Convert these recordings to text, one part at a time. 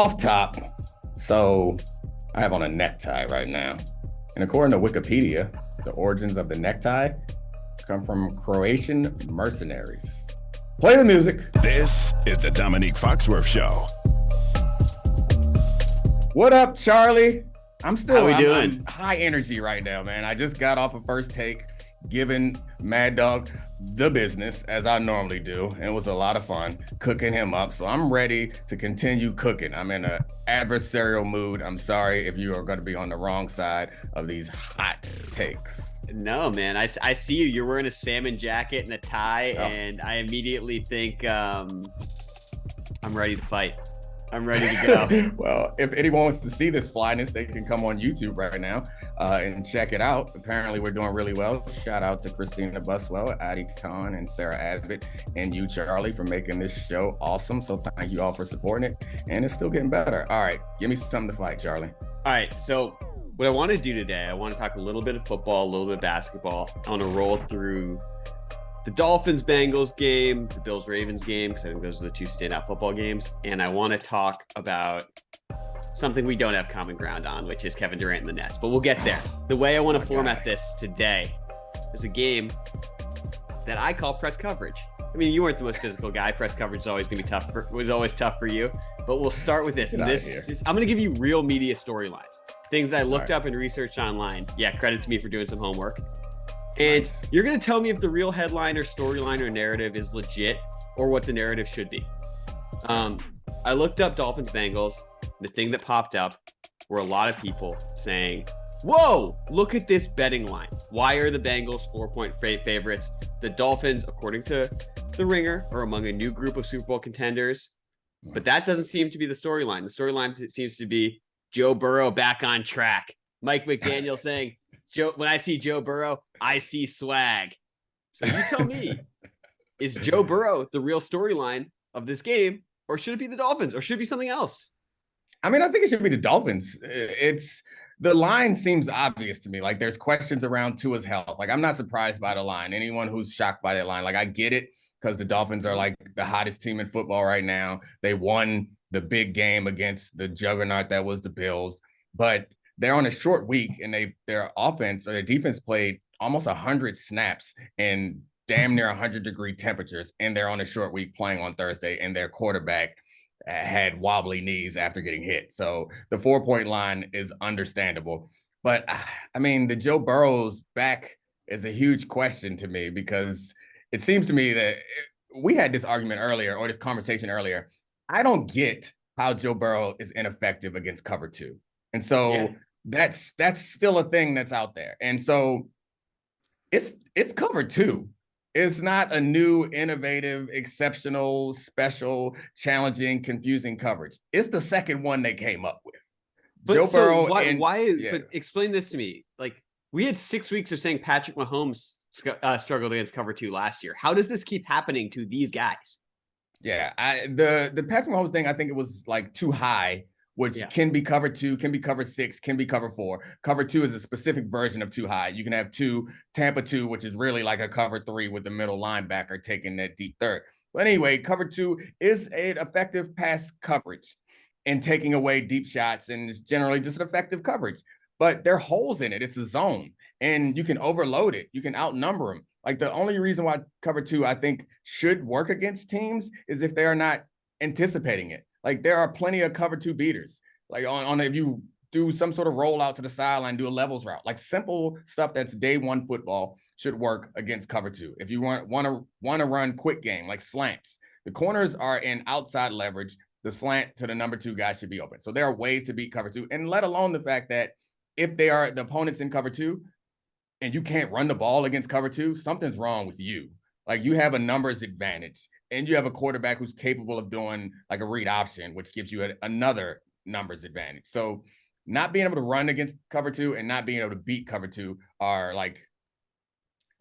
off top. So I have on a necktie right now. And according to Wikipedia, the origins of the necktie come from Croatian mercenaries. Play the music. This is the Domonique Foxworth Show. What up, Charlie? I'm doing? High energy right now, man. I just got off a first take, giving Mad Dog the business as I normally do. And it was a lot of fun cooking him up. So I'm ready to continue cooking. I'm in an adversarial mood. I'm sorry if you are going to be on the wrong side of these hot takes. No, man. I see you. You're wearing a salmon jacket and a tie, and I immediately think I'm ready to fight. I'm ready to go. Well, if anyone wants to see this flyness, they can come on YouTube right now and check it out. Apparently, we're doing really well. Shout out to Christina Buswell, Adi Khan, and Sarah Abbott, and you, Charlie, for making this show awesome. So thank you all for supporting it. And it's still getting better. All right, give me something to fight, Charlie. All right, so what I want to do today, I want to talk a little bit of football, a little bit of basketball. I want to roll through the Dolphins-Bengals game, the Bills-Ravens game, because I think those are the two standout football games. And I want to talk about something we don't have common ground on, which is Kevin Durant and the Nets. But we'll get there. The way I want to format this today is a game that I call press coverage. I mean, you weren't the most physical guy. Press coverage is always going to be was always tough for you. But we'll start with this. I'm going to give you real media storylines, things I looked up and researched online. Yeah, credit to me for doing some homework. And you're going to tell me if the real headline or storyline or narrative is legit or what the narrative should be. I looked up Dolphins Bengals. The thing that popped up were a lot of people saying, whoa, look at this betting line. Why are the Bengals 4-point favorites? The Dolphins, according to The Ringer, are among a new group of Super Bowl contenders. But that doesn't seem to be the storyline. The storyline seems to be Joe Burrow back on track. Mike McDaniel saying, when I see Joe Burrow, I see swag. So you tell me, is Joe Burrow the real storyline of this game, or should it be the Dolphins, or should it be something else? I mean, I think it should be the Dolphins. The line seems obvious to me. Like, there's questions around Tua's health. Like, I'm not surprised by the line. Anyone who's shocked by that line, like, I get it, because the Dolphins are like the hottest team in football right now. They won the big game against the juggernaut that was the Bills, but they're on a short week, and their offense or their defense played almost 100 snaps in damn near 100-degree temperatures, and they're on a short week playing on Thursday, and their quarterback had wobbly knees after getting hit. So the 4-point line is understandable. But, I mean, the Joe Burrow's back is a huge question to me, because it seems to me that we had this argument earlier, or this conversation earlier. I don't get how Joe Burrow is ineffective against cover two. And so that's still a thing that's out there. And so it's cover two. It's not a new, innovative, exceptional, special, challenging, confusing coverage. It's the second one they came up with. But Joe Burrow. But explain this to me. Like, we had 6 weeks of saying Patrick Mahomes struggled against cover two last year. How does this keep happening to these guys? Yeah, the Patrick Mahomes thing, I think it was like too high, which can be cover two, can be cover six, can be cover four. Cover two is a specific version of too high. You can have Tampa two, which is really like a cover three with the middle linebacker taking that deep third. But anyway, cover two is an effective pass coverage and taking away deep shots, and it's generally just an effective coverage. But there are holes in it. It's a zone, and you can overload it. You can outnumber them. Like, the only reason why cover two, I think, should work against teams is if they are not anticipating it. Like, there are plenty of cover two beaters. Like, on if you do some sort of rollout to the sideline, do a levels route, like simple stuff that's day one football should work against cover two. If you want to run quick game, like slants, the corners are in outside leverage. The slant to the number two guy should be open. So there are ways to beat cover two, and let alone the fact that if they are the opponents in cover two and you can't run the ball against cover two, something's wrong with you. Like, you have a numbers advantage, and you have a quarterback who's capable of doing like a read option, which gives you another numbers advantage. So not being able to run against cover two and not being able to beat cover two are like,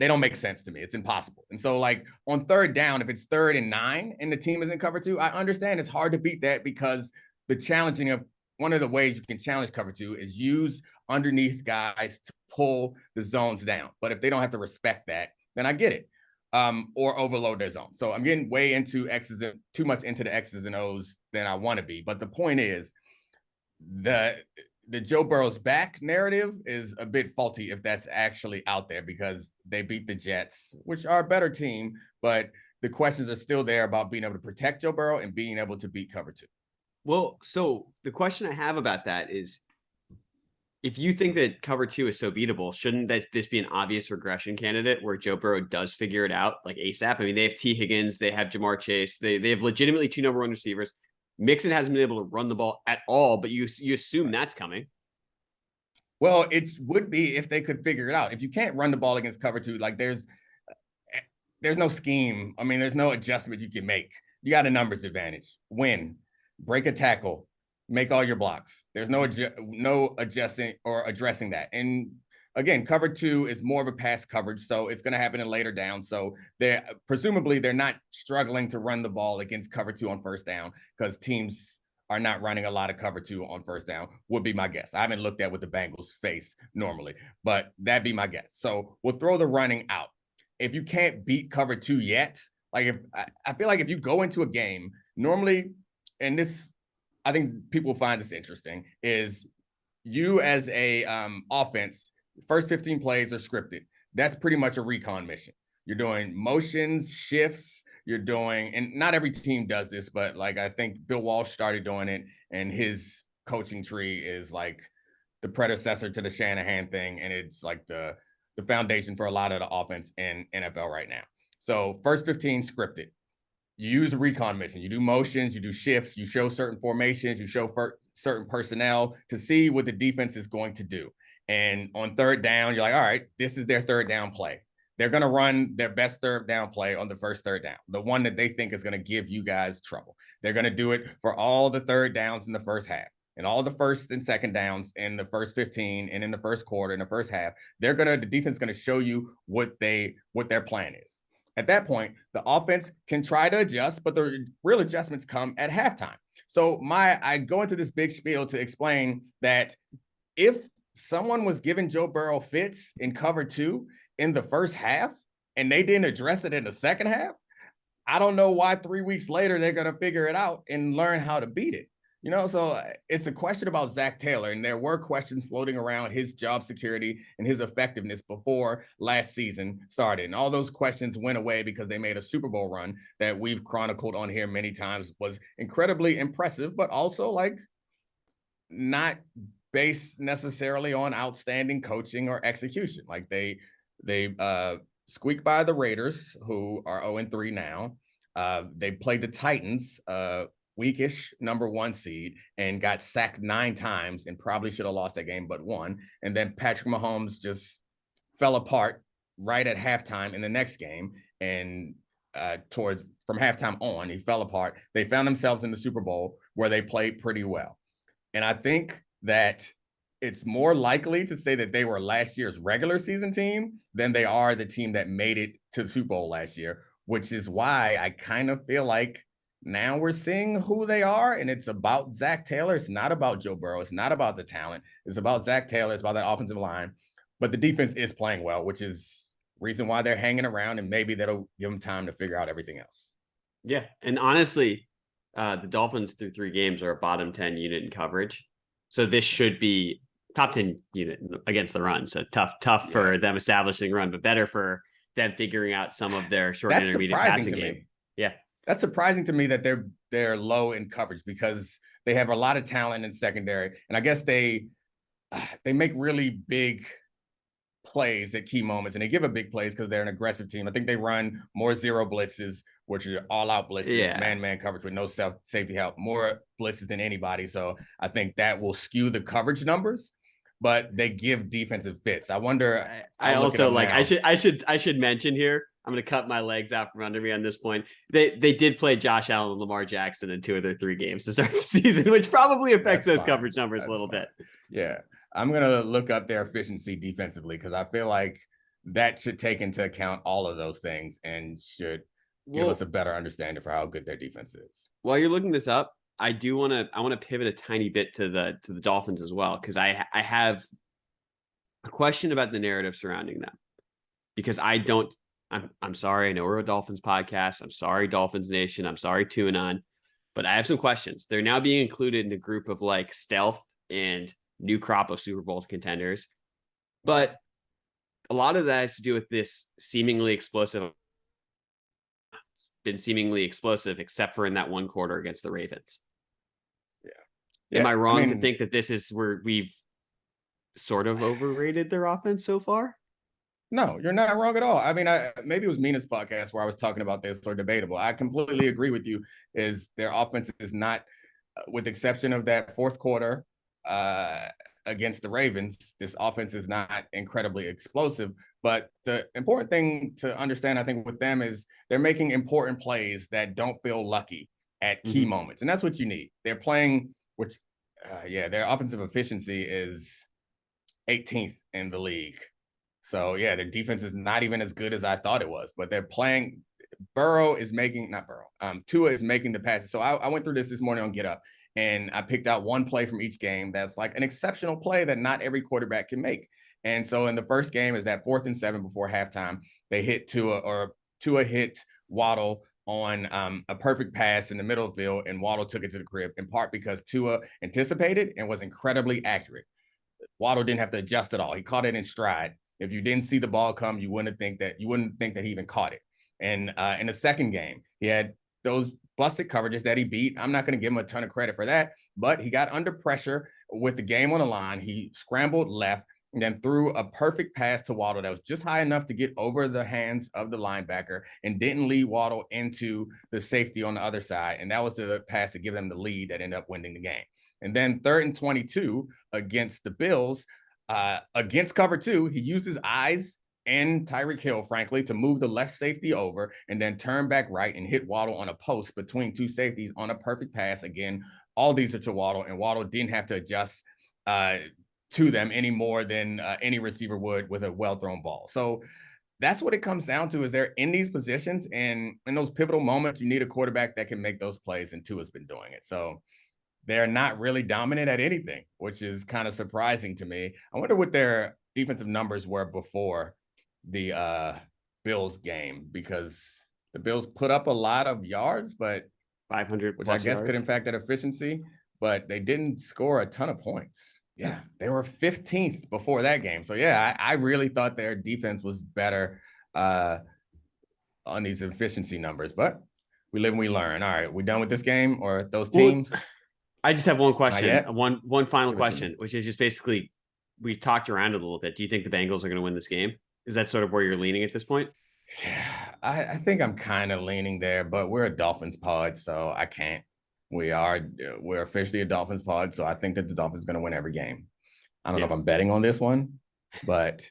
they don't make sense to me. It's impossible. And so, like, on third down, if it's 3rd and 9 and the team is in cover two, I understand it's hard to beat that, because the challenging of one of the ways you can challenge cover two is use underneath guys to pull the zones down. But if they don't have to respect that, then I get it. or overload their zone. So I'm getting way into too much into the X's and O's than I want to be. But the point is, the Joe Burrow's back narrative is a bit faulty if that's actually out there, because they beat the Jets, which are a better team, but the questions are still there about being able to protect Joe Burrow and being able to beat cover 2. Well, so the question I have about that is, if you think that cover 2 is so beatable, shouldn't this be an obvious regression candidate where Joe Burrow does figure it out like ASAP? I mean, they have T. Higgins, they have Jamar Chase, they have legitimately 2 number 1 receivers. Mixon hasn't been able to run the ball at all, but you assume that's coming. Well, it would be if they could figure it out. If you can't run the ball against cover 2, like there's no scheme. I mean, there's no adjustment you can make. You got a numbers advantage. Win, break a tackle, make all your blocks. There's no adjusting or addressing that. And again, cover 2 is more of a pass coverage, so it's going to happen in later down. So presumably they're not struggling to run the ball against cover 2 on first down, because teams are not running a lot of cover 2 on first down, would be my guess. I haven't looked at what the Bengals face normally, but that'd be my guess. So we'll throw the running out. If you can't beat cover 2 yet, like I feel like if you go into a game normally, and this, I think people find this interesting, is you as a offense, first 15 plays are scripted. That's pretty much a recon mission. You're doing motions, shifts, and not every team does this, but like I think Bill Walsh started doing it, and his coaching tree is like the predecessor to the Shanahan thing, and it's like the foundation for a lot of the offense in NFL right now. So first 15 scripted. You use a recon mission. You do motions, you do shifts, you show certain formations, you show certain personnel to see what the defense is going to do. And on third down, you're like, all right, this is their third down play. They're going to run their best third down play on the first third down, the one that they think is going to give you guys trouble. They're going to do it for all the third downs in the first half, and all the first and second downs in the first 15 and in the first quarter, in the first half. The defense is going to show you what their plan is. At that point, the offense can try to adjust, but the real adjustments come at halftime. So I go into this big spiel to explain that if someone was giving Joe Burrow fits in cover 2 in the first half and they didn't address it in the second half, I don't know why 3 weeks later they're going to figure it out and learn how to beat it. So it's a question about Zach Taylor, and there were questions floating around his job security and his effectiveness before last season started. And all those questions went away because they made a Super Bowl run that we've chronicled on here many times, was incredibly impressive, but also like not based necessarily on outstanding coaching or execution. Like they squeaked by the Raiders, who are 0-3 now. They played the Titans, weakish number 1 seed, and got sacked 9 times and probably should have lost that game, but won. And then Patrick Mahomes just fell apart right at halftime in the next game. And from halftime on, he fell apart. They found themselves in the Super Bowl, where they played pretty well. And I think that it's more likely to say that they were last year's regular season team than they are the team that made it to the Super Bowl last year, which is why I kind of feel like now we're seeing who they are, and it's about Zach Taylor. It's not about Joe Burrow. It's not about the talent. It's about Zach Taylor. It's about that offensive line. But the defense is playing well, which is reason why they're hanging around, and maybe that'll give them time to figure out everything else. Yeah, and honestly, the Dolphins through 3 games are a bottom 10 unit in coverage. So this should be top 10 unit against the run. So tough for them establishing run, but better for them figuring out some of their short and intermediate passing game. Yeah. That's surprising to me that they're low in coverage, because they have a lot of talent in secondary. And I guess they make really big plays at key moments, and they give a big plays because they're an aggressive team. I think they run more zero blitzes, which are all-out blitzes, man-man coverage with no safety help, more blitzes than anybody. So I think that will skew the coverage numbers, but they give defensive fits. I wonder. I also like. I should mention here, I'm going to cut my legs out from under me on this point. They did play Josh Allen and Lamar Jackson in 2 of their 3 games to start the season, which probably affects those coverage numbers a little bit. Yeah. I'm going to look up their efficiency defensively, because I feel like that should take into account all of those things and should give us a better understanding for how good their defense is. While you're looking this up, I want to pivot a tiny bit to the Dolphins as well, because I have a question about the narrative surrounding them, because I don't I'm sorry. I know we're a Dolphins podcast. I'm sorry, Dolphins Nation. I'm sorry, TuneOn. But I have some questions. They're now being included in a group of like stealth and new crop of Super Bowl contenders. But a lot of that has to do with this seemingly explosive. It's been seemingly explosive, except for in that one quarter against the Ravens. Yeah. Am I wrong to think that this is where we've sort of overrated their offense so far? No, you're not wrong at all. I mean, maybe it was Mina's podcast where I was talking about this, or debatable. I completely agree with you. Is their offense is not, with the exception of that fourth quarter against the Ravens, this offense is not incredibly explosive. But the important thing to understand, I think, with them is they're making important plays that don't feel lucky at key moments, and that's what you need. They're playing, which, their offensive efficiency is 18th in the league. So, yeah, their defense is not even as good as I thought it was, but they're playing. Tua is making the passes. So I went through this morning on Get Up, and I picked out one play from each game that's like an exceptional play that not every quarterback can make. And so in the first game is that 4th and 7 before halftime, they hit Tua hit Waddle on a perfect pass in the middle of the field, and Waddle took it to the crib, in part because Tua anticipated and was incredibly accurate. Waddle didn't have to adjust at all. He caught it in stride. If you didn't see the ball come, you wouldn't think that he even caught it. And in the second game, he had those busted coverages that he beat. I'm not going to give him a ton of credit for that, but he got under pressure with the game on the line. He scrambled left and then threw a perfect pass to Waddle that was just high enough to get over the hands of the linebacker and didn't lead Waddle into the safety on the other side. And that was the pass to give them the lead that ended up winning the game. And then 3rd and 22 against the Bills, against cover 2, he used his eyes and Tyreek Hill, frankly, to move the left safety over and then turn back right and hit Waddle on a post between two safeties on a perfect pass. Again, all these are to Waddle, and Waddle didn't have to adjust to them any more than any receiver would with a well-thrown ball. So that's what it comes down to, is they're in these positions, and in those pivotal moments, you need a quarterback that can make those plays, and Tua's been doing it. So they're not really dominant at anything, which is kind of surprising to me. I wonder what their defensive numbers were before the Bills game, because the Bills put up a lot of yards, but 500, which I guess yards could impact that efficiency, but they didn't score a ton of points. Yeah, they were 15th before that game. So, yeah, I really thought their defense was better on these efficiency numbers, but we live and we learn. All right, we done with this game or those teams? Well, I just have one question, one final question, which is just basically, we talked around it a little bit. Do you think the Bengals are going to win this game? Is that sort of where you're leaning at this point? Yeah, I think I'm kind of leaning there, but we're a Dolphins pod, so I can't. We're officially a Dolphins pod, so I think that the Dolphins are going to win every game. I don't know if I'm betting on this one, but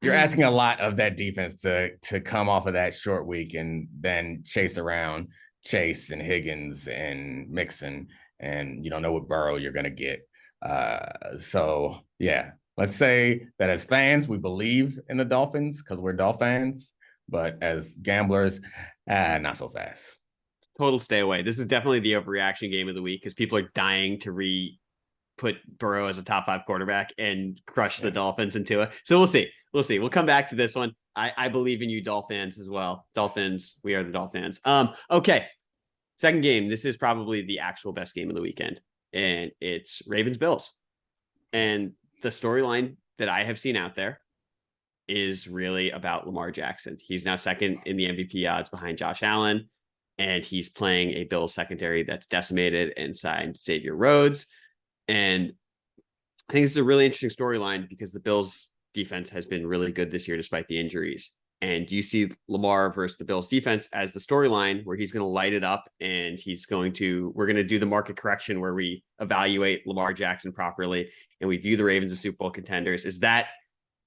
you're asking a lot of that defense to come off of that short week and then chase around Chase and Higgins and Mixon, and you don't know what Burrow you're going to get. So, yeah, let's say that as fans, we believe in the Dolphins because we're Dolphins, but as gamblers, not so fast. Total stay away. This is definitely the overreaction game of the week because people are dying to put Burrow as a top 5 quarterback and crush the Dolphins into it. So we'll see. We'll come back to this one. I believe in you, Dolphins, as well. Dolphins, we are the Dolphins. Okay. Second game. This is probably the actual best game of the weekend, and it's Ravens-Bills. And the storyline that I have seen out there is really about Lamar Jackson. He's now second in the MVP odds behind Josh Allen, and he's playing a Bills secondary that's decimated and signed Xavier Rhodes. And I think it's a really interesting storyline because the Bills defense has been really good this year despite the injuries. And you see Lamar versus the Bills defense as the storyline where he's going to light it up, and we're going to do the market correction where we evaluate Lamar Jackson properly and we view the Ravens as Super Bowl contenders. Is that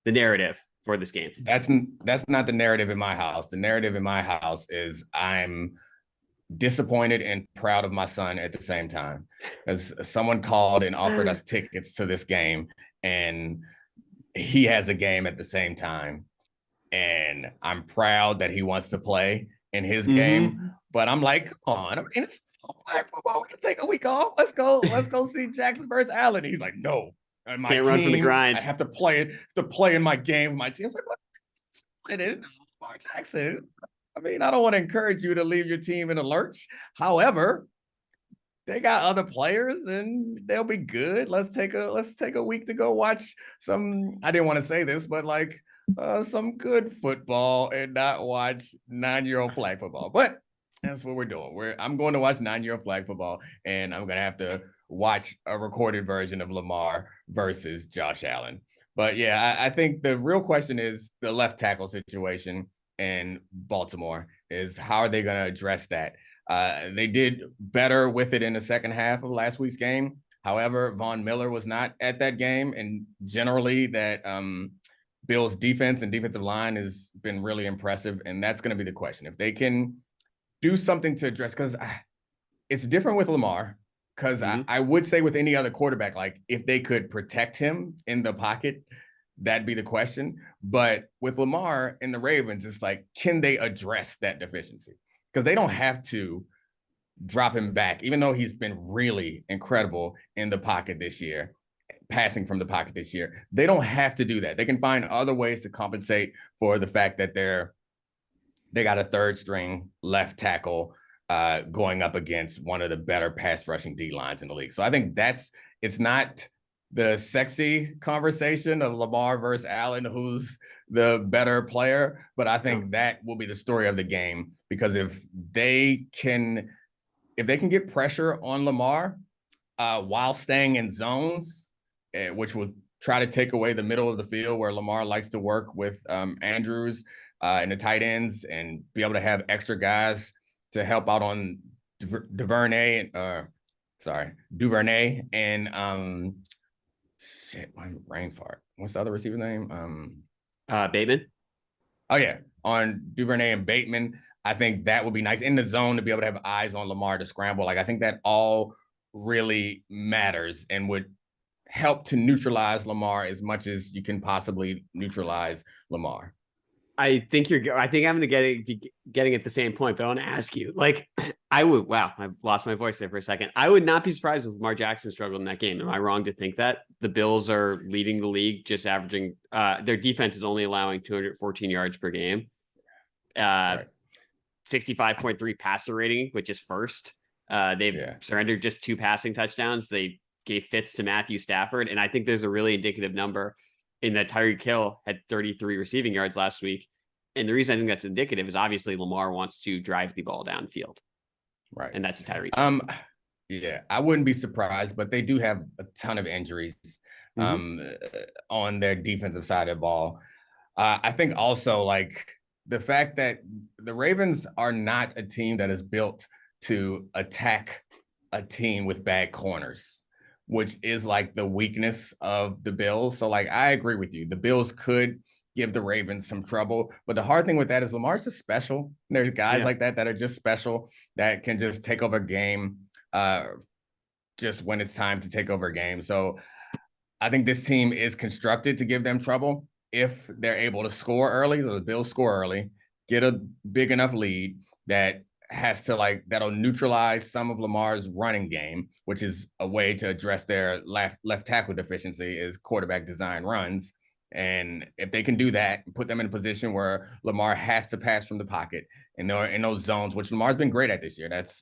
the narrative for this game? That's not the narrative in my house. The narrative in my house is I'm disappointed and proud of my son at the same time. As someone called and offered us tickets to this game, and he has a game at the same time. And I'm proud that he wants to play in his game, but I'm like, come on, it's football. We can take a week off. Let's go see Jackson versus Allen. He's like, no, can't run from the grind. I have to play in my game with my team. I was like, what? Lamar Jackson. I mean, I don't want to encourage you to leave your team in a lurch. However, they got other players and they'll be good. Let's take a week to go watch some. I didn't want to say this, but like some good football and not watch 9-year-old flag football. But that's what we're doing. I'm going to watch 9-year-old flag football, and I'm gonna have to watch a recorded version of Lamar versus Josh Allen. But yeah, I think the real question is the left tackle situation in Baltimore is how are they going to address that? They did better with it in the second half of last week's game. However, Von Miller was not at that game. And generally that Bills defense and defensive line has been really impressive. And that's going to be the question. If they can do something to address, because it's different with Lamar. Because I would say with any other quarterback, like if they could protect him in the pocket, that'd be the question. But with Lamar and the Ravens, it's like, can they address that deficiency? Because they don't have to drop him back, even though he's been really incredible in the pocket this year, passing from the pocket this year. They don't have to do that. They can find other ways to compensate for the fact that they got a third string left tackle going up against one of the better pass rushing D lines in the league. So I think it's not the sexy conversation of Lamar versus Allen, who's the better player, but I think that will be the story of the game, because if they can get pressure on Lamar while staying in zones, which will try to take away the middle of the field where Lamar likes to work with Andrews and the tight ends and be able to have extra guys to help out on Duvernay and my brain fart. What's the other receiver's name? Bateman. Oh yeah, on Duvernay and Bateman. I think that would be nice in the zone to be able to have eyes on Lamar to scramble. Like I think that all really matters and would help to neutralize Lamar as much as you can possibly neutralize Lamar. I think I'm going to be getting at the same point, but I want to ask you, like, I lost my voice there for a second. I would not be surprised if Lamar Jackson struggled in that game. Am I wrong to think that? The Bills are leading the league, just averaging, their defense is only allowing 214 yards per game. Right. 65.3 passer rating, which is first. They've surrendered just 2 passing touchdowns. They gave fits to Matthew Stafford. And I think there's a really indicative number in that Tyreek Hill had 33 receiving yards last week. And the reason I think that's indicative is obviously Lamar wants to drive the ball downfield. Right. And that's a Tyreek. Yeah, I wouldn't be surprised, but they do have a ton of injuries on their defensive side of the ball. I think also like the fact that the Ravens are not a team that is built to attack a team with bad corners, which is like the weakness of the Bills. So like, I agree with you. The Bills could give the Ravens some trouble, but the hard thing with that is Lamar's just special. There's guys like that are just special that can just take over a game just when it's time to take over a game. So I think this team is constructed to give them trouble if they're able to score early. So the Bills score early, get a big enough lead that that'll neutralize some of Lamar's running game, which is a way to address their left tackle deficiency is quarterback design runs. And if they can do that, put them in a position where Lamar has to pass from the pocket and they're in those zones, which Lamar's been great at this year. That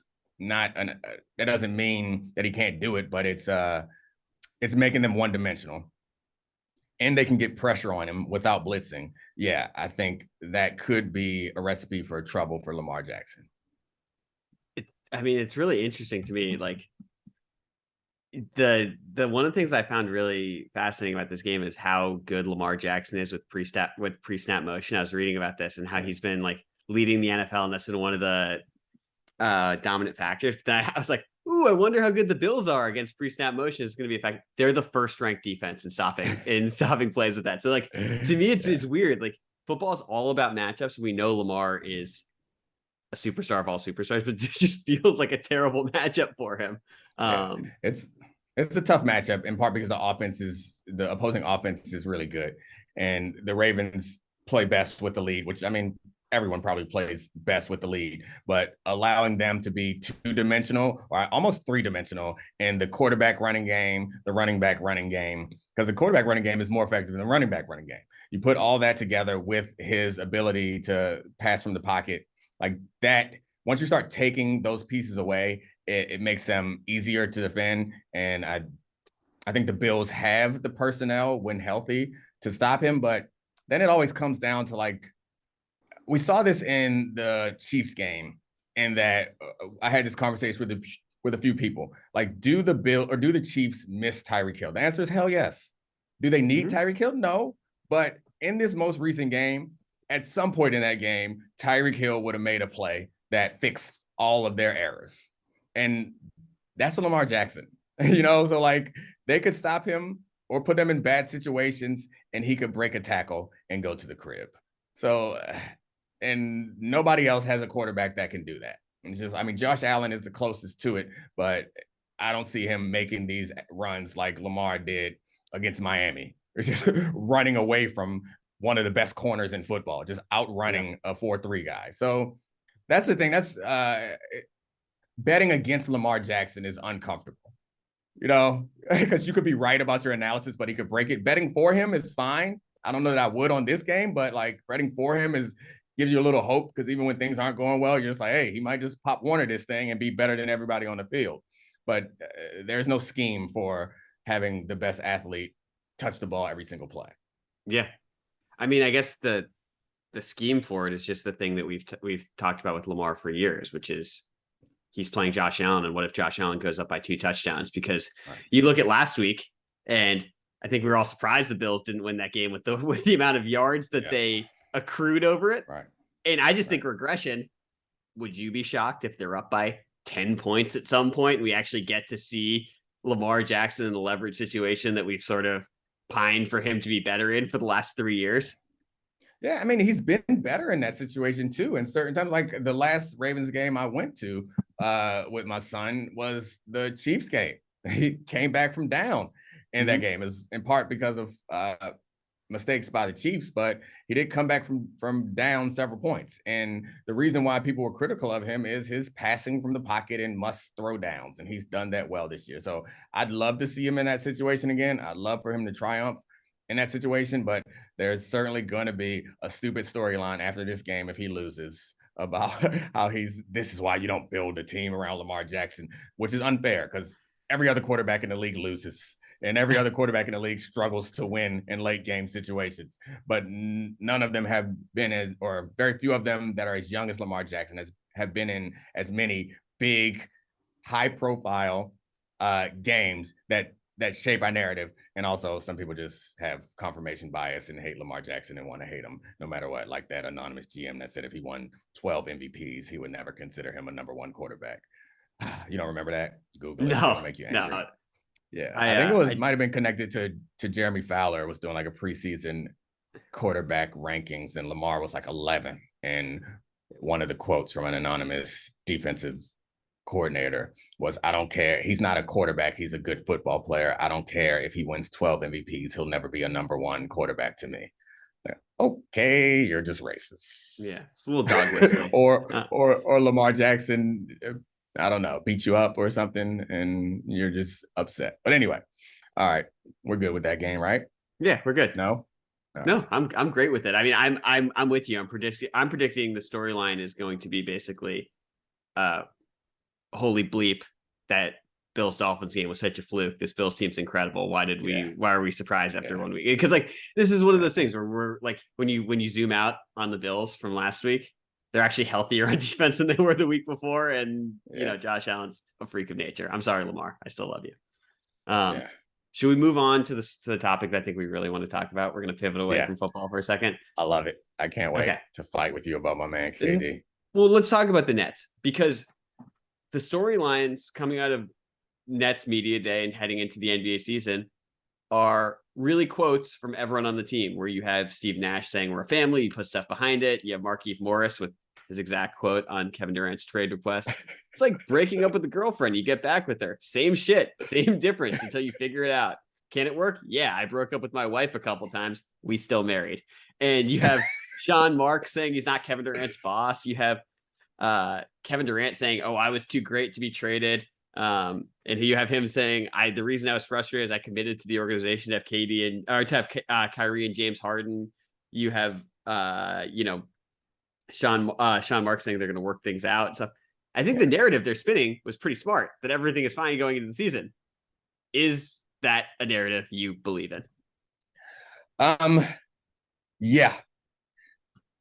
doesn't mean that he can't do it, but it's making them one-dimensional. And they can get pressure on him without blitzing. Yeah, I think that could be a recipe for trouble for Lamar Jackson. It's really interesting to me. Like the one of the things I found really fascinating about this game is how good Lamar Jackson is with pre-snap motion. I was reading about this and how he's been like leading the NFL, and that's been one of the dominant factors. But then I was like, ooh, I wonder how good the Bills are against pre-snap motion. It's going to be effective. They're the first ranked defense in stopping plays with that. So like to me, it's weird. Like football is all about matchups. We know Lamar is a superstar of all superstars, but this just feels like a terrible matchup for him. It's a tough matchup in part because the opposing offense is really good, and the Ravens play best with the lead. Which I mean, everyone probably plays best with the lead, but allowing them to be two-dimensional or almost three-dimensional in the quarterback running game, the running back running game, because the quarterback running game is more effective than the running back running game. You put all that together with his ability to pass from the pocket like that. Once you start taking those pieces away, it makes them easier to defend. And I think the Bills have the personnel when healthy to stop him, but then it always comes down to like, we saw this in the Chiefs game, and that I had this conversation with a few people. Like, do the Chiefs miss Tyreek Hill? The answer is hell yes. Do they need Tyreek Hill? No. But in this most recent game, at some point in that game, Tyreek Hill would have made a play that fixed all of their errors. And that's Lamar Jackson, So like, they could stop him or put them in bad situations, and he could break a tackle and go to the crib. So, and nobody else has a quarterback that can do that. It's just, Josh Allen is the closest to it, but I don't see him making these runs like Lamar did against Miami. It's just running away from one of the best corners in football, just outrunning a 4-3 guy. So that's the thing. That's betting against Lamar Jackson is uncomfortable, because you could be right about your analysis, but he could break it. Betting for him is fine. I don't know that I would on this game, but like betting for him gives you a little hope, because even when things aren't going well, you're just like, hey, he might just pop one of this thing and be better than everybody on the field. But there's no scheme for having the best athlete touch the ball every single play. Yeah. I guess the scheme for it is just the thing that we've talked about with Lamar for years, which is he's playing Josh Allen. And what if Josh Allen goes up by 2 touchdowns? Because you look at last week, and I think we were all surprised the Bills didn't win that game with the amount of yards that they accrued over it. Right. And I just think regression, would you be shocked if they're up by 10 points at some point? We actually get to see Lamar Jackson in the leverage situation that we've sort of pined for him to be better in for the last 3 years. Yeah, he's been better in that situation too. And certain times, like the last Ravens game I went to with my son was the Chiefs game. He came back from down in that game, is in part because of mistakes by the Chiefs, but he did come back from down several points. And the reason why people were critical of him is his passing from the pocket and must throw downs. And he's done that well this year. So I'd love to see him in that situation again. I'd love for him to triumph in that situation, but there's certainly going to be a stupid storyline after this game if he loses about how this is why you don't build a team around Lamar Jackson, which is unfair because every other quarterback in the league loses. And every other quarterback in the league struggles to win in late game situations. But none of them have been in, or very few of them that are as young as Lamar Jackson have been in as many big, high-profile games that shape our narrative. And also some people just have confirmation bias and hate Lamar Jackson and want to hate him no matter what. Like that anonymous GM that said if he won 12 MVPs, he would never consider him a number one quarterback. You don't remember that? Google it. It'll make you angry. No. Yeah, I think it might have been connected to Jeremy Fowler was doing like a preseason quarterback rankings, and Lamar was like 11th. And one of the quotes from an anonymous defensive coordinator was, "I don't care. He's not a quarterback. He's a good football player. I don't care if he wins 12 MVPs. He'll never be a number one quarterback to me." Like, okay, you're just racist. Yeah, it's a little dog whistling. or Lamar Jackson. I don't know, beat you up or something, and you're just upset. But anyway, all right, we're good with that game, right? Yeah, we're good. No, I'm great with it. I mean, I'm with you. I'm predicting the storyline is going to be basically, holy bleep, that Bills Dolphins game was such a fluke. This Bills team's incredible. Why are we surprised after 1 week? Because like this is one of those things where we're like when you zoom out on the Bills from last week, they're actually healthier on defense than they were the week before. And, Josh Allen's a freak of nature. I'm sorry, Lamar. I still love you. Should we move on to the topic that I think we really want to talk about? We're going to pivot away from football for a second. I love it. I can't wait to fight with you about my man, KD. Well, let's talk about the Nets, because the storylines coming out of Nets media day and heading into the NBA season are really quotes from everyone on the team, where you have Steve Nash saying we're a family, you put stuff behind it. You have Markieff Morris with his exact quote on Kevin Durant's trade request. It's like breaking up with a girlfriend. You get back with her. Same shit, same difference until you figure it out. Can it work? Yeah, I broke up with my wife a couple times. We still married. And you have Sean Marks saying he's not Kevin Durant's boss. You have Kevin Durant saying, "Oh, I was too great to be traded." And you have him saying, "The reason I was frustrated is I committed to the organization to have Kyrie and James Harden." You have Sean Marks saying they're going to work things out. So I think the narrative they're spinning was pretty smart, that everything is fine going into the season. Is that a narrative you believe in? Yeah.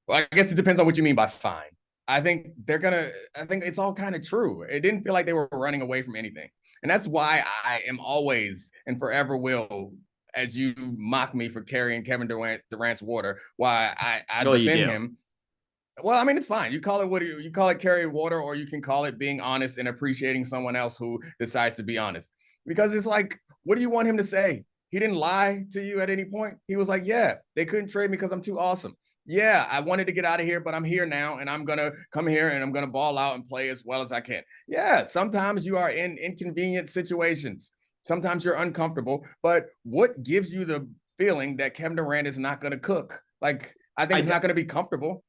Well, I guess it depends on what you mean by fine. I think it's all kind of true. It didn't feel like they were running away from anything. And that's why I am always and forever will, as you mock me for carrying Kevin Durant's water, why I defend him. Well, I mean, it's fine. You call it you call it carrying water, or you can call it being honest and appreciating someone else who decides to be honest. Because it's like, what do you want him to say? He didn't lie to you at any point. He was like, yeah, they couldn't trade me because I'm too awesome. Yeah, I wanted to get out of here, but I'm here now, and I'm going to come here and I'm going to ball out and play as well as I can. Yeah, sometimes you are in inconvenient situations. Sometimes you're uncomfortable, but what gives you the feeling that Kevin Durant is not going to cook? Like, I think it's not going to be comfortable.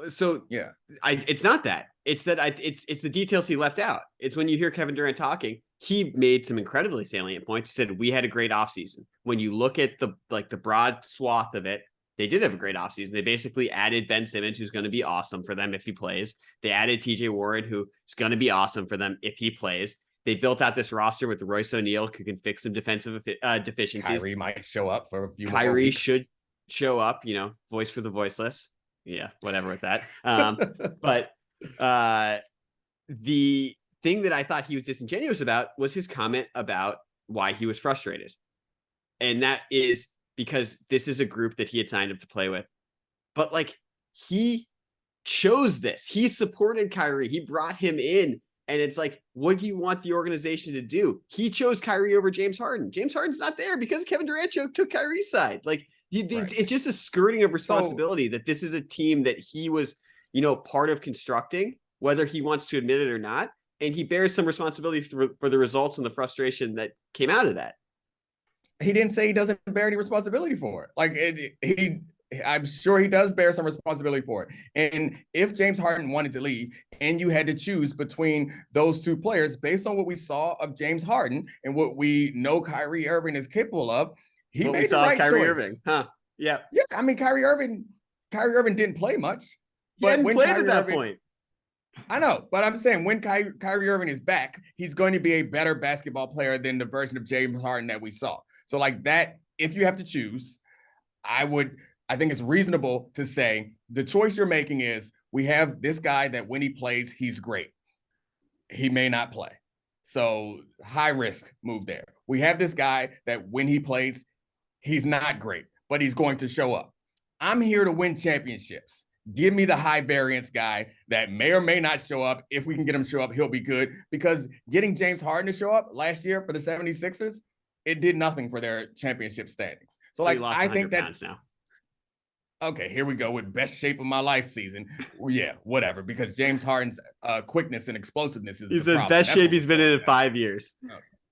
So yeah, it's not that. It's that it's the details he left out. It's when you hear Kevin Durant talking, he made some incredibly salient points. He said, we had a great offseason. When you look at the broad swath of it, they did have a great offseason. They basically added Ben Simmons, who's going to be awesome for them if he plays. They added TJ Warren, who is going to be awesome for them if he plays. They built out this roster with Royce O'Neal, who can fix some defensive deficiencies. Kyrie might show up for a few more Kyrie weeks. should show up, voice for the voiceless. Yeah, whatever with that. But the thing that I thought he was disingenuous about was his comment about why he was frustrated. And that is because this is a group that he had signed up to play with. But he chose this. He supported Kyrie. He brought him in. And it's like, what do you want the organization to do? He chose Kyrie over James Harden. James Harden's not there because Kevin Durant took Kyrie's side. Right. It's just a skirting of responsibility that this is a team that he was, part of constructing, whether he wants to admit it or not. And he bears some responsibility for the results and the frustration that came out of that. He didn't say he doesn't bear any responsibility for it. I'm sure he does bear some responsibility for it. And if James Harden wanted to leave and you had to choose between those two players, based on what we saw of James Harden and what we know Kyrie Irving is capable of, he made the right Kyrie choice. Irving, huh? Yeah. Yeah. I mean, Kyrie Irving didn't play much. He hadn't played at that point. I know, but I'm saying when Kyrie Irving is back, he's going to be a better basketball player than the version of James Harden that we saw. So that, if you have to choose, I think it's reasonable to say the choice you're making is, we have this guy that when he plays, he's great. He may not play. So high risk move there. We have this guy that when he plays, he's not great, but he's going to show up. I'm here to win championships. Give me the high variance guy that may or may not show up. If we can get him to show up, he'll be good. Because getting James Harden to show up last year for the 76ers, it did nothing for their championship standings. So I think that now. Okay, here we go with best shape of my life season. Well, yeah, whatever, because James Harden's quickness and explosiveness is the best shape he's been in 5 years.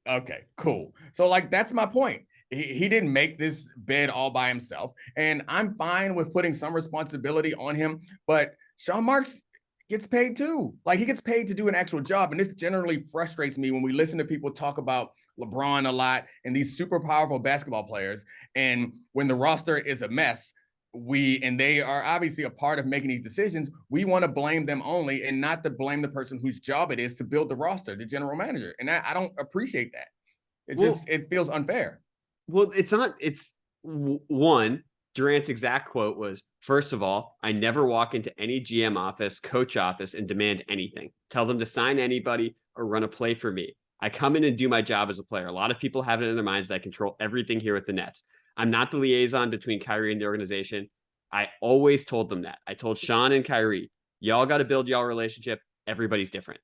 Okay, cool. So that's my point. He didn't make this bed all by himself, and I'm fine with putting some responsibility on him, but Sean Marks gets paid too. He gets paid to do an actual job, and this generally frustrates me when we listen to people talk about LeBron a lot and these super powerful basketball players, and when the roster is a mess, and they are obviously a part of making these decisions, we want to blame them only and not to blame the person whose job it is to build the roster, the general manager. And I don't appreciate that. It feels unfair. Well, it's not. It's one. Durant's exact quote was, first of all, I never walk into any GM office, coach office, and demand anything. Tell them to sign anybody or run a play for me. I come in and do my job as a player. A lot of people have it in their minds that I control everything here at the Nets. I'm not the liaison between Kyrie and the organization. I always told them that. I told Sean and Kyrie, y'all got to build y'all relationship. Everybody's different.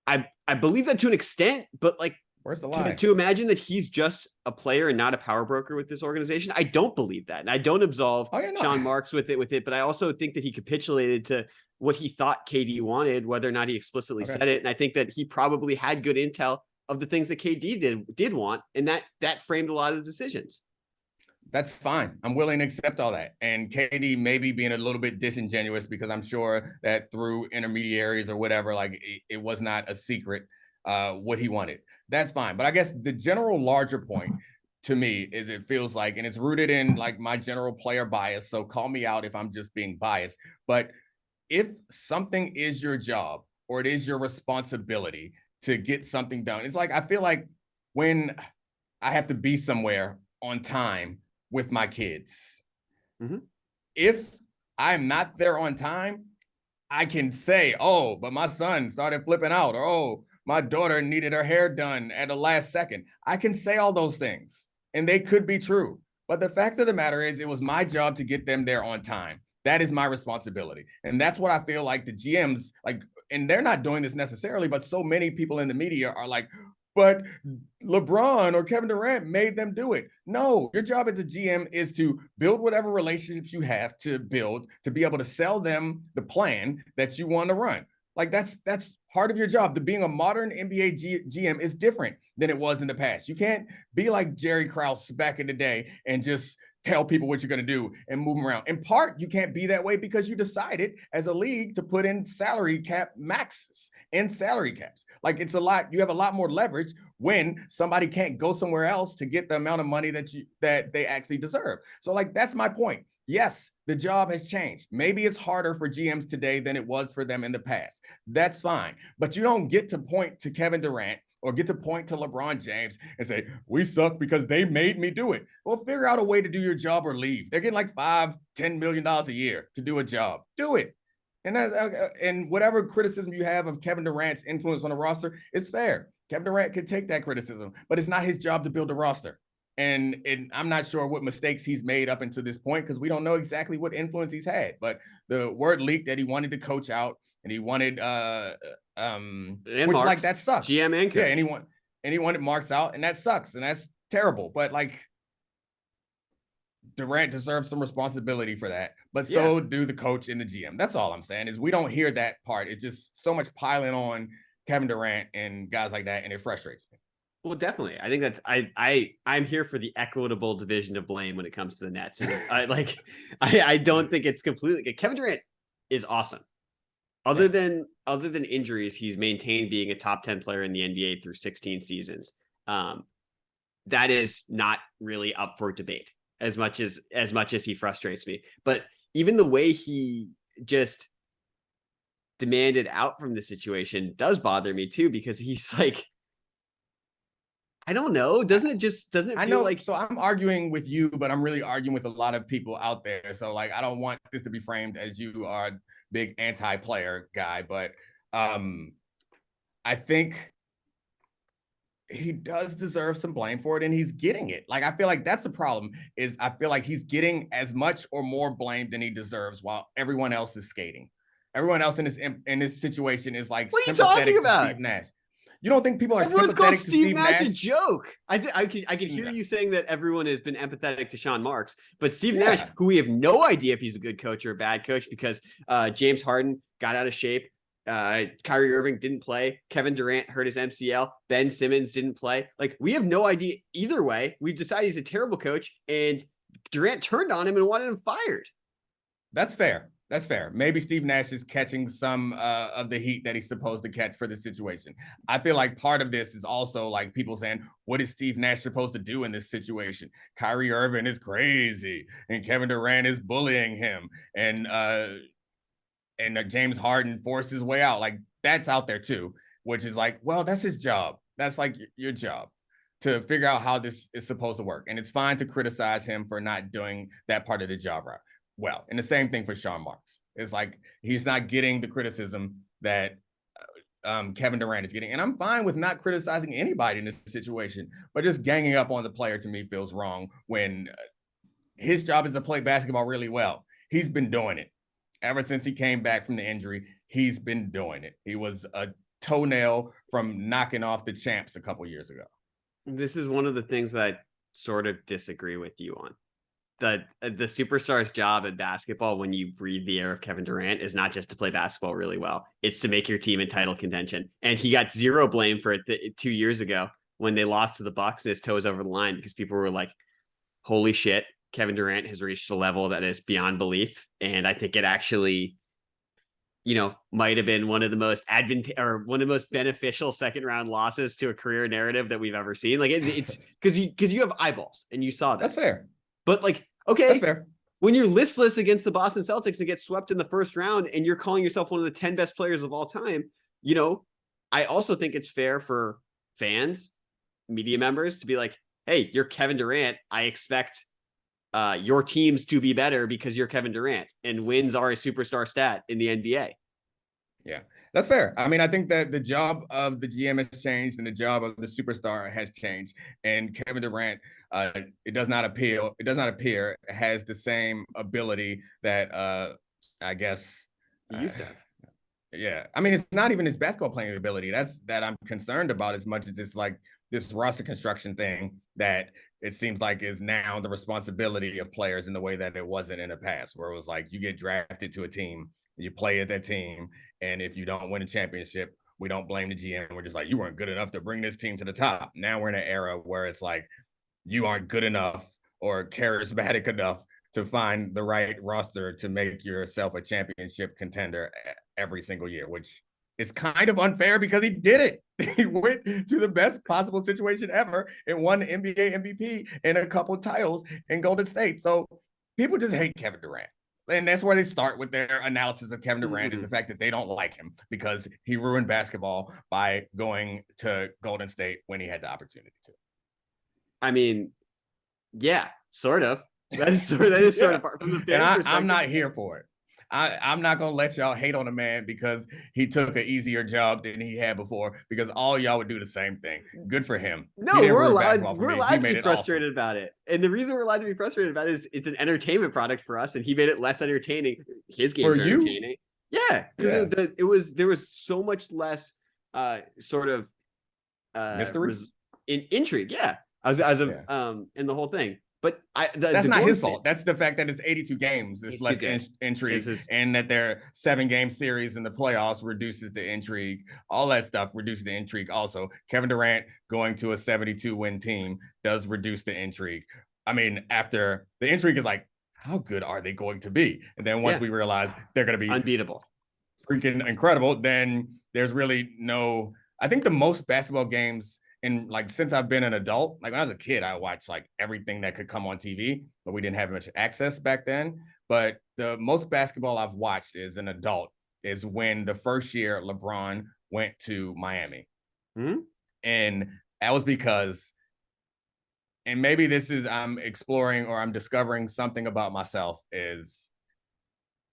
I believe that to an extent, but where's the lie? To imagine that he's just a player and not a power broker with this organization, I don't believe that. And I don't absolve Sean Marks with it, but I also think that he capitulated to what he thought KD wanted, whether or not he explicitly said it. And I think that he probably had good intel of the things that KD did want, and that framed a lot of the decisions. That's fine. I'm willing to accept all that. And KD maybe being a little bit disingenuous, because I'm sure that through intermediaries or whatever, like it was not a secret what he wanted. That's fine. But I guess the general larger point to me is it feels like, and it's rooted in like my general player bias, so call me out if I'm just being biased, but if something is your job or it is your responsibility to get something done, it's like, I feel like when I have to be somewhere on time with my kids, if I'm not there on time, I can say, oh, but my son started flipping out, or oh, my daughter needed her hair done at the last second. I can say all those things, and they could be true. But the fact of the matter is, it was my job to get them there on time. That is my responsibility. And that's what I feel like the GMs, like, and they're not doing this necessarily, but so many people in the media are like, but LeBron or Kevin Durant made them do it. No, your job as a GM is to build whatever relationships you have to build to be able to sell them the plan that you want to run. Like that's part of your job. Being a modern NBA GM is different than it was in the past. You can't be like Jerry Krause back in the day and just tell people what you're going to do and move them around. In part, you can't be that way because you decided as a league to put in salary cap maxes and salary caps. Like it's a lot, you have a lot more leverage when somebody can't go somewhere else to get the amount of money that they actually deserve. So like, that's my point. Yes, the job has changed. Maybe it's harder for GMs today than it was for them in the past. That's fine. But you don't get to point to Kevin Durant or get to point to LeBron James and say, we suck because they made me do it. Well, figure out a way to do your job or leave. They're getting like $5-10 million a year to do a job. Do it. And whatever criticism you have of Kevin Durant's influence on the roster, it's fair. Kevin Durant can take that criticism, but it's not his job to build a roster. And I'm not sure what mistakes he's made up until this point because we don't know exactly what influence he's had. But the word leaked that he wanted to coach out and he wanted which Marks, like that sucks. GM and coach. Yeah, and he wanted Marks out, and that sucks, and that's terrible. But like Durant deserves some responsibility for that, but so do the coach and the GM. That's all I'm saying is we don't hear that part. It's just so much piling on Kevin Durant and guys like that, and it frustrates me. Well, definitely. I think that's I'm here for the equitable division of blame when it comes to the Nets. And I don't think it's completely Kevin Durant is awesome. Other than injuries, he's maintained being a top 10 player in the NBA through 16 seasons. That is not really up for debate as much as he frustrates me. But even the way he just demanded out from the situation does bother me too, because he's like, I don't know. Doesn't it feel like, so I'm arguing with you, but I'm really arguing with a lot of people out there. So like, I don't want this to be framed as you are a big anti-player guy, but I think he does deserve some blame for it, and he's getting it. Like, I feel like that's the problem is I feel like he's getting as much or more blame than he deserves while everyone else is skating. Everyone else in this situation is like, what are you talking about? Steve Nash. You don't think people are Everyone's sympathetic called to Steve Nash Nash? a joke. I can hear you saying that everyone has been empathetic to Sean Marks, but Steve Nash, who we have no idea if he's a good coach or a bad coach because James Harden got out of shape, Kyrie Irving didn't play, Kevin Durant hurt his MCL, Ben Simmons didn't play. Like, we have no idea either way. We've decided he's a terrible coach, and Durant turned on him and wanted him fired. That's fair. That's fair. Maybe Steve Nash is catching some of the heat that he's supposed to catch for this situation. I feel like part of this is also like people saying, what is Steve Nash supposed to do in this situation? Kyrie Irving is crazy and Kevin Durant is bullying him and James Harden forced his way out. Like, that's out there too, which is like, well, that's his job. That's like your job to figure out how this is supposed to work. And it's fine to criticize him for not doing that part of the job right. Well, and the same thing for Sean Marks. It's like he's not getting the criticism that Kevin Durant is getting. And I'm fine with not criticizing anybody in this situation, but just ganging up on the player to me feels wrong when his job is to play basketball really well. He's been doing it. Ever since he came back from the injury, he's been doing it. He was a toenail from knocking off the champs a couple years ago. This is one of the things that I sort of disagree with you on. the superstar's job in basketball, when you breathe the air of Kevin Durant, is not just to play basketball really well. It's to make your team in title contention. And he got zero blame for it 2 years ago when they lost to the Bucks and his toe was over the line, because people were like, holy shit, Kevin Durant has reached a level that is beyond belief. And I think it actually, might have been one of the most beneficial second round losses to a career narrative that we've ever seen. Like it's because you have eyeballs and you saw that. That's fair. But like, okay, that's fair. When you're listless against the Boston Celtics and get swept in the first round and you're calling yourself one of the 10 best players of all time, I also think it's fair for fans, media members to be like, hey, you're Kevin Durant. I expect your teams to be better because you're Kevin Durant, and wins are a superstar stat in the NBA. Yeah, that's fair. I mean, I think that the job of the GM has changed and the job of the superstar has changed. And Kevin Durant, it does not appear has the same ability that I guess he used to have. Yeah. I mean, it's not even his basketball playing ability. That I'm concerned about as much as it's like this roster construction thing that it seems like is now the responsibility of players in the way that it wasn't in the past, where it was like you get drafted to a team, you play at that team, and if you don't win a championship, we don't blame the GM. We're just like, you weren't good enough to bring this team to the top. Now we're in an era where it's like you aren't good enough or charismatic enough to find the right roster to make yourself a championship contender every single year, which is kind of unfair because he did it. He went to the best possible situation ever and won the NBA MVP and a couple titles in Golden State. So people just hate Kevin Durant. And that's where they start with their analysis of Kevin Durant, is the fact that they don't like him because he ruined basketball by going to Golden State when he had the opportunity to. I mean, yeah, sort of. That is sort of part from the fan perspective. I'm not here for it. I'm not going to let y'all hate on a man because he took an easier job than he had before, because all y'all would do the same thing. Good for him. No, we're allowed to be frustrated about it. And the reason we're allowed to be frustrated about it is it's an entertainment product for us, and he made it less entertaining. His game was entertaining. Yeah, because there was so much less mystery in intrigue. Yeah, in the whole thing. But that's not his fault. That's the fact that it's 82 games. There's less intrigue, and that their 7-game series in the playoffs reduces the intrigue. All that stuff reduces the intrigue. Also, Kevin Durant going to a 72-win team does reduce the intrigue. I mean, after the intrigue is like, how good are they going to be? And then once we realize they're going to be unbeatable, freaking incredible, then there's really no. I think the most basketball games. And like, since I've been an adult, like when I was a kid, I watched like everything that could come on TV, but we didn't have much access back then. But the most basketball I've watched as an adult is when the first year LeBron went to Miami. Mm-hmm. And that was because, and maybe this is, I'm exploring or I'm discovering something about myself, is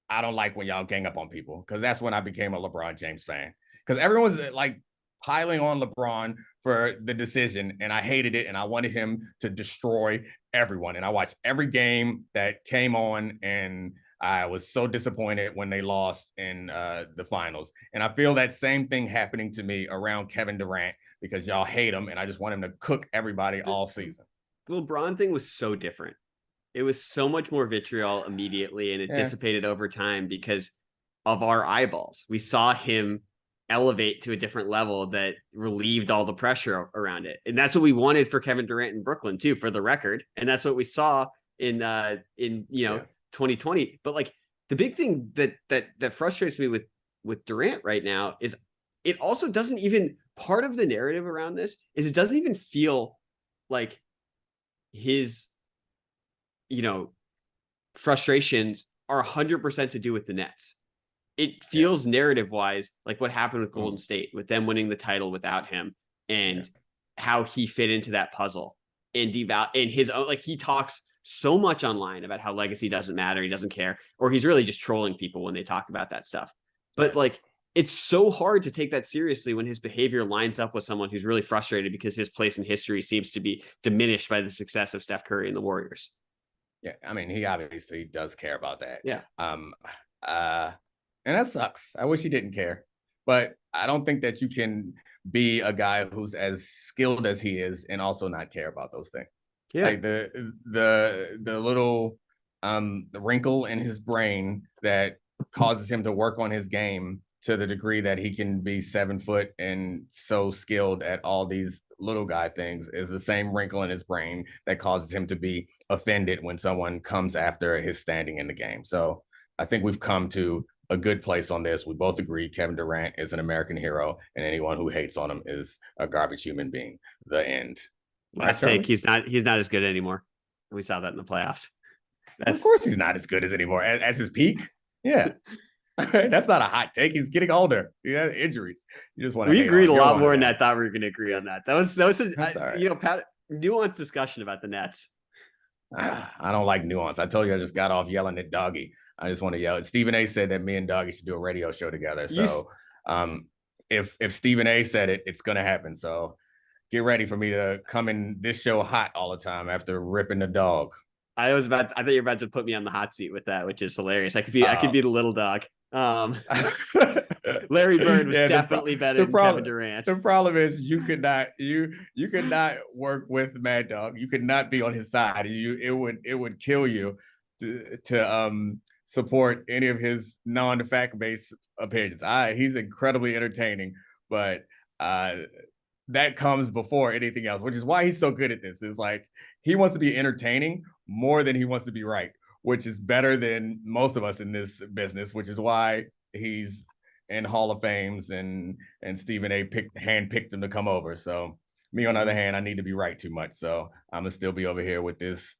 I don't like when y'all gang up on people, because that's when I became a LeBron James fan. Because everyone's like piling on LeBron for the decision, and I hated it, and I wanted him to destroy everyone. And I watched every game that came on, and I was so disappointed when they lost in the finals. And I feel that same thing happening to me around Kevin Durant, because y'all hate him, and I just want him to cook everybody all season. The LeBron thing was so different. It was so much more vitriol immediately, and it dissipated over time because of our eyeballs. We saw him elevate to a different level that relieved all the pressure around it. And that's what we wanted for Kevin Durant in Brooklyn too, for the record. And that's what we saw in 2020. But like, the big thing that frustrates me with Durant right now is it also doesn't even, part of the narrative around this is it doesn't even feel like his, frustrations are 100% to do with the Nets. It feels narrative wise like what happened with Golden State, with them winning the title without him, and how he fit into that puzzle, and his own, like, he talks so much online about how legacy doesn't matter. He doesn't care, or he's really just trolling people when they talk about that stuff. But like, it's so hard to take that seriously when his behavior lines up with someone who's really frustrated because his place in history seems to be diminished by the success of Steph Curry and the Warriors. Yeah. I mean, he obviously does care about that. Yeah. And that sucks. I wish he didn't care, but I don't think that you can be a guy who's as skilled as he is and also not care about those things. Yeah. Like the little wrinkle in his brain that causes him to work on his game to the degree that he can be 7 foot and so skilled at all these little guy things is the same wrinkle in his brain that causes him to be offended when someone comes after his standing in the game. So I think we've come to a good place on this. We both agree Kevin Durant is an American hero, and anyone who hates on him is a garbage human being. The end. Last take, he's not as good anymore. We saw that in the playoffs. Of course he's not as good as anymore as his peak. Yeah. That's not a hot take. He's getting older. He has injuries. You just want to. We agreed a lot more than I thought we were going to agree on that. That was nuanced discussion about the Nets. I don't like nuance. I told you I just got off yelling at Doggy. I just want to yell. Stephen A. said that me and Doggy should do a radio show together. So if Stephen A. said it, it's going to happen. So get ready for me to come in this show hot all the time after ripping the dog. I thought you were about to put me on the hot seat with that, which is hilarious. I could be the little dog. Larry Bird was definitely better than Kevin Durant. The problem is you could not work with Mad Dog. You could not be on his side. It would kill you to support any of his non-fact based opinions. He's incredibly entertaining, but that comes before anything else, which is why he's so good at this. Is like he wants to be entertaining more than he wants to be right, which is better than most of us in this business, which is why he's in Hall of Fames and Stephen A. handpicked him to come over. So me, on the other hand, I need to be right too much. So I'm going to still be over here with this.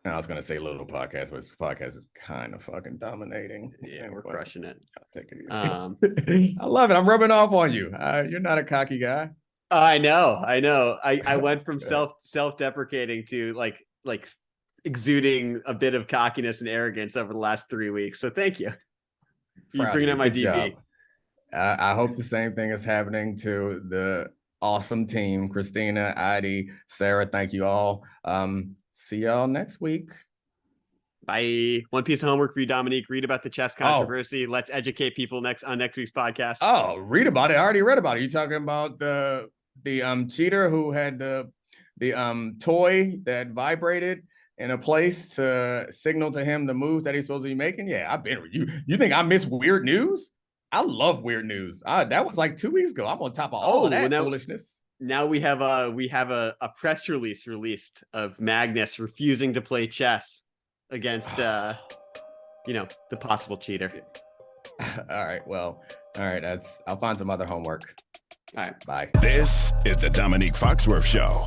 I was going to say little podcast, but this podcast is kind of fucking dominating. Yeah, we're crushing it. I'll take it easy. I love it. I'm rubbing off on you. You're not a cocky guy. I know. I went from self-deprecating to like exuding a bit of cockiness and arrogance over the last 3 weeks. So thank you. You're bringing up my DB. I hope the same thing is happening to the awesome team. Christina, Adi, Sarah, thank you all. See y'all next week. Bye. One piece of homework for you, Domonique. Read about the chess controversy. Let's educate people on next week's podcast. Oh, read about it. I already read about it. You talking about the cheater who had the toy that vibrated in a place to signal to him the moves that he's supposed to be making? Yeah, I've been with you. You think I miss weird news? I love weird news. That was like 2 weeks ago. I'm on top of all of that foolishness. Now we have a press release released of Magnus refusing to play chess against the possible cheater. All right. Well, all right. I'll find some other homework. All right. Bye. This is the Domonique Foxworth Show.